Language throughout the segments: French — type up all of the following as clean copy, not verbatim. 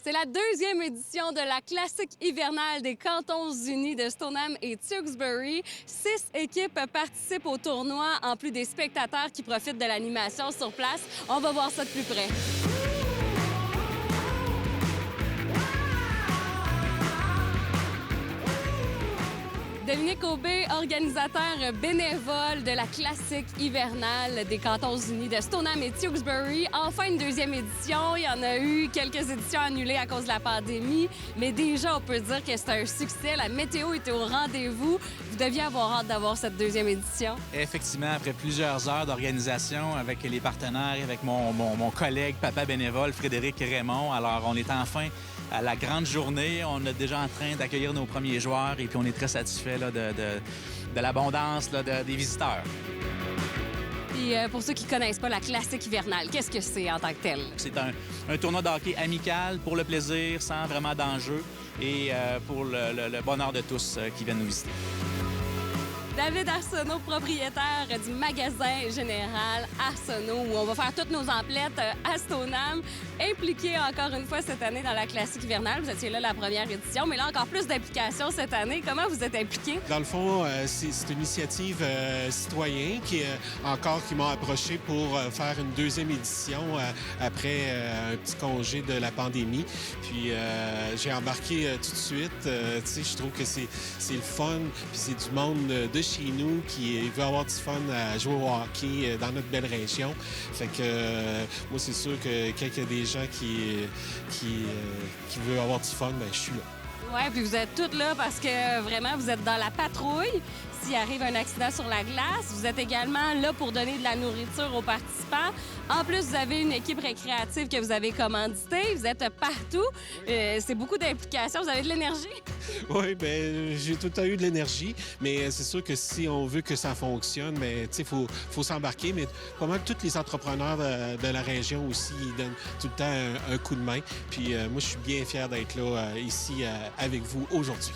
C'est la deuxième édition de la classique hivernale des Cantons Unis de Stoneham et Tewkesbury. 6 équipes participent au tournoi, en plus des spectateurs qui profitent de l'animation sur place. On va voir ça de plus près. Dominique Aubé, organisateur bénévole de la classique hivernale des Cantons Unis de Stoneham et Tewkesbury. Enfin, une deuxième édition. Il y en a eu quelques éditions annulées à cause de la pandémie, mais déjà, on peut dire que c'est un succès. La météo était au rendez-vous. Vous deviez avoir hâte d'avoir cette deuxième édition. Effectivement, après plusieurs heures d'organisation avec les partenaires, avec mon collègue, papa bénévole, Frédéric Raymond, alors on est enfin à la grande journée. On est déjà en train d'accueillir nos premiers joueurs et puis on est très satisfait là, de l'abondance là, des visiteurs. Puis pour ceux qui ne connaissent pas la classique hivernale, qu'est-ce que c'est en tant que tel? C'est un tournoi de hockey amical pour le plaisir, sans vraiment d'enjeu et pour le bonheur de tous qui viennent nous visiter. David Arsenault, propriétaire du magasin général Arsenault, où on va faire toutes nos emplettes à Stoneham, impliqué encore une fois cette année dans la classique hivernale. Vous étiez là la première édition, mais là, encore plus d'implications cette année. Comment vous êtes impliqué? Dans le fond, c'est une initiative citoyenne qui m'a approché pour faire une deuxième édition après un petit congé de la pandémie. Puis j'ai embarqué tout de suite. Je trouve que c'est le fun, puis c'est du monde de chez nous qui veut avoir du fun à jouer au hockey dans notre belle région. Fait que moi, c'est sûr que quand il y a des gens qui veulent avoir du fun, bien, je suis là. Oui, puis vous êtes toutes là parce que vraiment, vous êtes dans la patrouille. S'il arrive un accident sur la glace, vous êtes également là pour donner de la nourriture aux participants. En plus, vous avez une équipe récréative que vous avez commanditée. Vous être partout. C'est beaucoup d'implications. Vous avez de l'énergie? Oui, bien, j'ai tout le temps eu de l'énergie, mais c'est sûr que si on veut que ça fonctionne, bien, tu sais, faut s'embarquer. Mais pas mal tous les entrepreneurs de la région aussi, ils donnent tout le temps un coup de main. Puis moi, je suis bien fier d'être là ici avec vous aujourd'hui.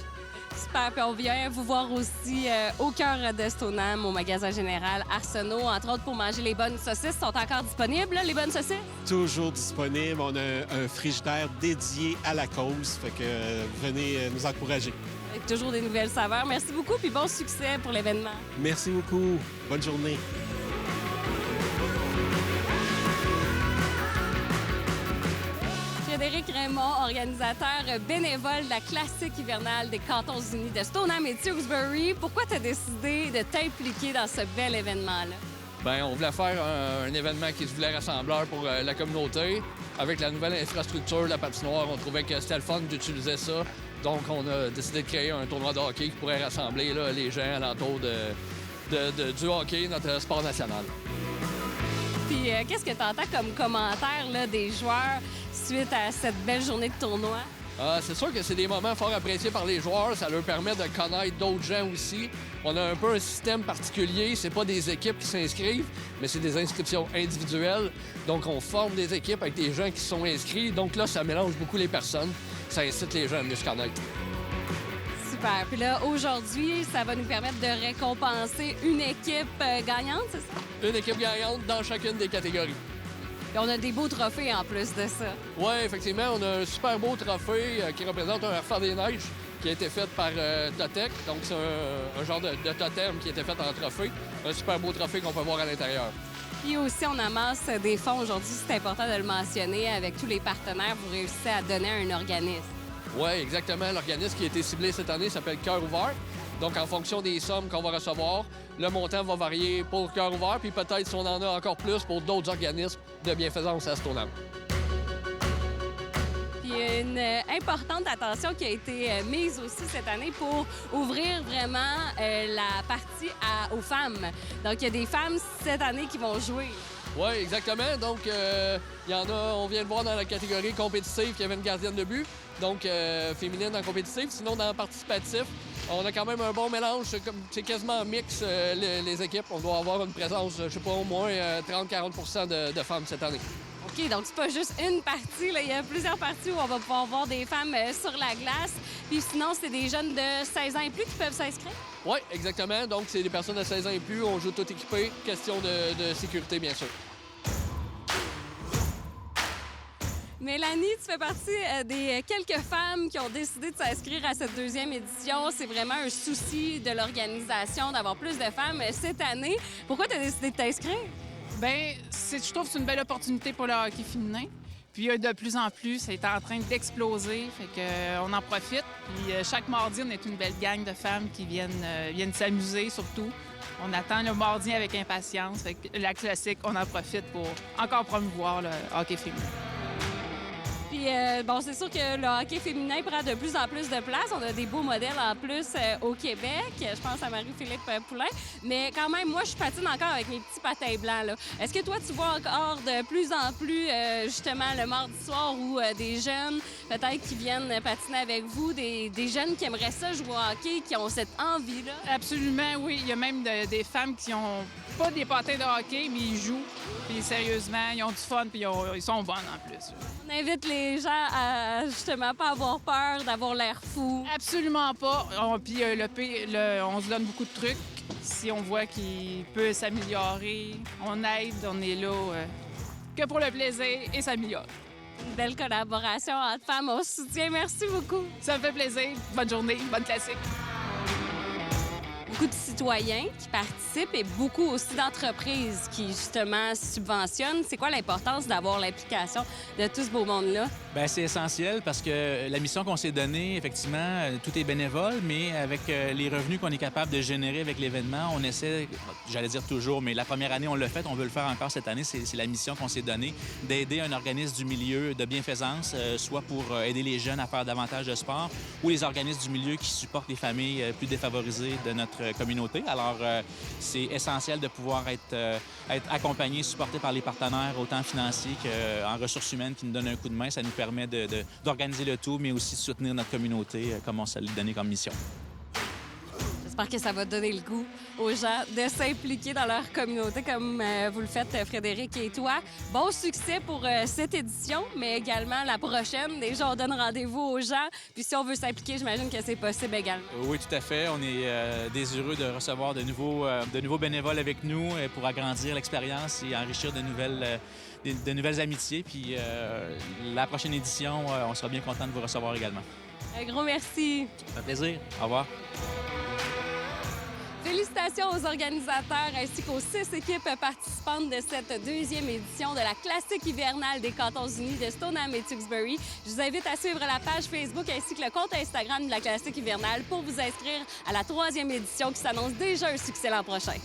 Super. Puis on vient vous voir aussi au cœur de Stoneham, au magasin général Arsenault, entre autres pour manger les bonnes saucisses. Sont encore disponibles, là, les bonnes saucisses? Toujours disponible. On a un frigidaire dédié à la cause. Fait que venez nous encourager. Avec toujours des nouvelles saveurs. Merci beaucoup, puis bon succès pour l'événement. Merci beaucoup. Bonne journée. Frédéric Raymond, organisateur bénévole de la classique hivernale des Cantons Unis de Stoneham et Tewkesbury. Pourquoi tu as décidé de t'impliquer dans ce bel événement-là? Bien, on voulait faire un événement qui se voulait rassembleur pour la communauté. Avec la nouvelle infrastructure de la patinoire, on trouvait que c'était le fun d'utiliser ça. Donc, on a décidé de créer un tournoi de hockey qui pourrait rassembler là, les gens alentour du hockey, notre sport national. Puis, qu'est-ce que tu entends comme commentaire là, des joueurs suite à cette belle journée de tournoi? C'est sûr que c'est des moments fort appréciés par les joueurs. Ça leur permet de connaître d'autres gens aussi. On a un peu un système particulier. C'est pas des équipes qui s'inscrivent, mais c'est des inscriptions individuelles. Donc, on forme des équipes avec des gens qui sont inscrits. Donc là, ça mélange beaucoup les personnes. Ça incite les gens à mieux se connaître. Super. Puis là, aujourd'hui, ça va nous permettre de récompenser une équipe gagnante, c'est ça? Une équipe gagnante dans chacune des catégories. Et on a des beaux trophées en plus de ça. Oui, effectivement, on a un super beau trophée qui représente un Rafale des Neiges qui a été fait par Totec. Donc, c'est un genre de totem qui a été fait en trophée. Un super beau trophée qu'on peut voir à l'intérieur. Puis aussi, on amasse des fonds aujourd'hui. C'est important de le mentionner. Avec tous les partenaires, vous réussissez à donner à un organisme. Oui, exactement. L'organisme qui a été ciblé cette année s'appelle Cœur ouvert. Donc, en fonction des sommes qu'on va recevoir, le montant va varier pour Cœur ouvert, puis peut-être si on en a encore plus pour d'autres organismes de bienfaisance à Stoneham. Puis une importante attention qui a été mise aussi cette année pour ouvrir vraiment la partie aux femmes. Donc, il y a des femmes cette année qui vont jouer. Oui, exactement. Donc, il y en a, on vient de voir dans la catégorie compétitive qu'il y avait une gardienne de but, donc féminine en compétitive. Sinon, dans le participatif, on a quand même un bon mélange. C'est quasiment mix, les équipes. On doit avoir une présence, je sais pas, au moins 30-40 de femmes cette année. OK, donc c'est pas juste une partie. Là. Il y a plusieurs parties où on va pouvoir voir des femmes sur la glace. Puis sinon, c'est des jeunes de 16 ans et plus qui peuvent s'inscrire? Oui, exactement. Donc, c'est des personnes de 16 ans et plus. On joue tout équipé. Question de sécurité, bien sûr. Mélanie, tu fais partie des quelques femmes qui ont décidé de s'inscrire à cette deuxième édition. C'est vraiment un souci de l'organisation d'avoir plus de femmes cette année. Pourquoi tu as décidé de t'inscrire? Bien, je trouve que c'est une belle opportunité pour le hockey féminin. Puis de plus en plus, c'est en train d'exploser, fait qu'on en profite. Puis chaque mardi, on est une belle gang de femmes qui viennent s'amuser surtout. On attend le mardi avec impatience. Fait que la classique, on en profite pour encore promouvoir le hockey féminin. Puis, bon, c'est sûr que le hockey féminin prend de plus en plus de place. On a des beaux modèles en plus au Québec. Je pense à Marie-Philippe Poulain. Mais quand même, moi, je patine encore avec mes petits patins blancs, là. Est-ce que toi, tu vois encore de plus en plus, justement, le mardi soir où des jeunes, peut-être, qui viennent patiner avec vous, des jeunes qui aimeraient ça jouer au hockey, qui ont cette envie-là? Absolument, oui. Il y a même des femmes qui ont pas des patins de hockey, mais ils jouent. Puis sérieusement, ils ont du fun, puis ils sont bonnes en plus. On invite les gens à, justement, pas avoir peur d'avoir l'air fou. Absolument pas. Puis on se donne beaucoup de trucs. Si on voit qu'il peut s'améliorer, on aide, on est là que pour le plaisir et s'améliore. Une belle collaboration entre femmes, on se soutient. Merci beaucoup. Ça me fait plaisir. Bonne journée, bonne classique. Beaucoup de citoyens qui participent et beaucoup aussi d'entreprises qui, justement, subventionnent. C'est quoi l'importance d'avoir l'implication de tout ce beau monde-là? Bien, c'est essentiel parce que la mission qu'on s'est donnée, effectivement, tout est bénévole, mais avec les revenus qu'on est capable de générer avec l'événement, on essaie, j'allais dire toujours, mais la première année, on l'a fait, on veut le faire encore cette année. C'est la mission qu'on s'est donnée, d'aider un organisme du milieu de bienfaisance, soit pour aider les jeunes à faire davantage de sport, ou les organismes du milieu qui supportent les familles plus défavorisées de notre communauté. Alors, c'est essentiel de pouvoir être accompagné, supporté par les partenaires, autant financiers qu'en ressources humaines qui nous donnent un coup de main. Ça nous permet d'organiser le tout, mais aussi de soutenir notre communauté comme on s'est donné comme mission. J'espère que ça va donner le goût aux gens de s'impliquer dans leur communauté comme vous le faites, Frédéric et toi. Bon succès pour cette édition, mais également la prochaine. Déjà, on donne rendez-vous aux gens. Puis si on veut s'impliquer, j'imagine que c'est possible également. Oui, tout à fait. On est désireux de recevoir de nouveaux bénévoles avec nous pour agrandir l'expérience et enrichir de nouvelles amitiés. Puis la prochaine édition, on sera bien content de vous recevoir également. Un gros merci. Ça fait plaisir. Au revoir. Félicitations aux organisateurs ainsi qu'aux 6 équipes participantes de cette deuxième édition de la classique hivernale des Cantons-Unis de Stoneham et Tewksbury. Je vous invite à suivre la page Facebook ainsi que le compte Instagram de la classique hivernale pour vous inscrire à la 3e édition qui s'annonce déjà un succès l'an prochain.